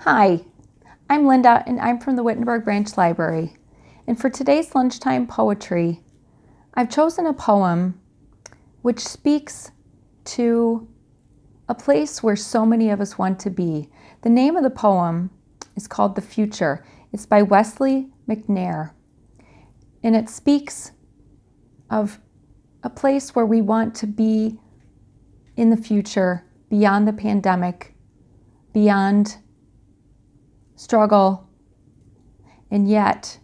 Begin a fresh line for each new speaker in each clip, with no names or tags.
Hi, I'm Linda and I'm from the Wittenberg Branch Library. And for today's lunchtime poetry, I've chosen a poem which speaks to a place where so many of us want to be. The name of the poem is called The Future. It's by Wesley McNair. And it speaks of a place where we want to be in the future, beyond the pandemic, beyond struggle, and yet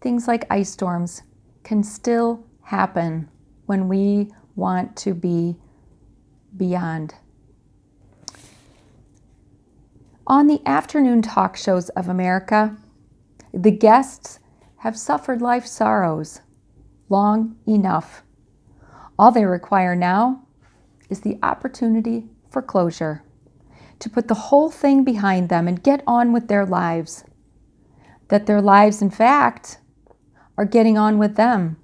things like ice storms can still happen when we want to be beyond. On the afternoon talk shows of America, the guests have suffered life's sorrows long enough. All they require now is the opportunity for closure, to put the whole thing behind them and get on with their lives. That their lives, in fact, are getting on with them,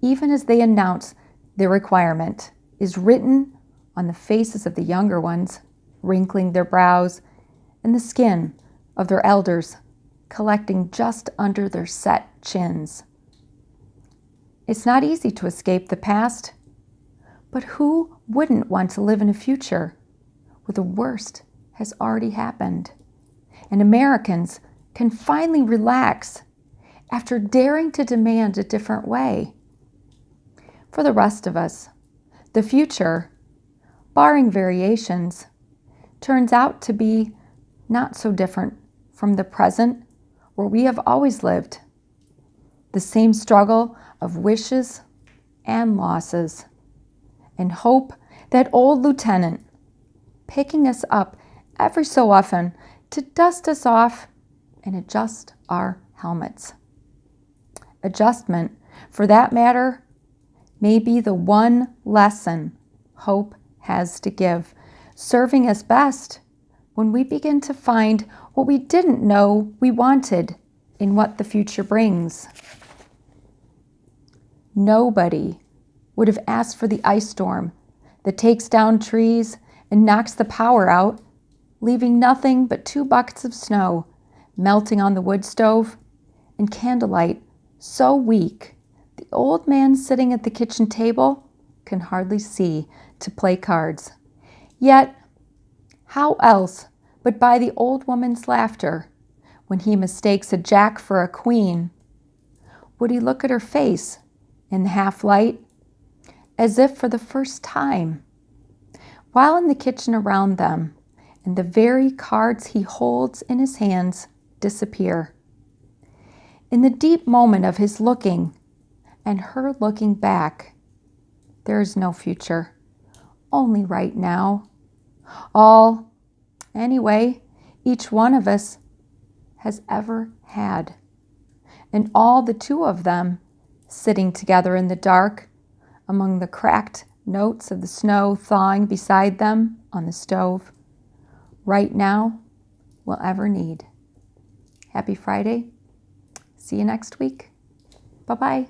even as they announce their requirement is written on the faces of the younger ones, wrinkling their brows, and the skin of their elders collecting just under their set chins. It's not easy to escape the past, but who wouldn't want to live in a future where the worst has already happened and Americans can finally relax after daring to demand a different way? For the rest of us, the future, barring variations, turns out to be not so different from the present where we have always lived. The same struggle of wishes and losses, and hope that old lieutenant picking us up every so often to dust us off and adjust our helmets. Adjustment, for that matter, may be the one lesson hope has to give, serving us best when we begin to find what we didn't know we wanted in what the future brings. Nobody would have asked for the ice storm that takes down trees and knocks the power out, leaving nothing but 2 buckets of snow melting on the wood stove and candlelight so weak the old man sitting at the kitchen table can hardly see to play cards. Yet, how else but by the old woman's laughter when he mistakes a jack for a queen? Would he look at her face in the half light as if for the first time, while in the kitchen around them, and the very cards he holds in his hands disappear. In the deep moment of his looking and her looking back, there is no future, only right now. All, anyway, each one of us has ever had. And all the 2 of them sitting together in the dark among the cracked notes of the snow thawing beside them on the stove, right now, will ever need. Happy Friday. See you next week. Bye-bye.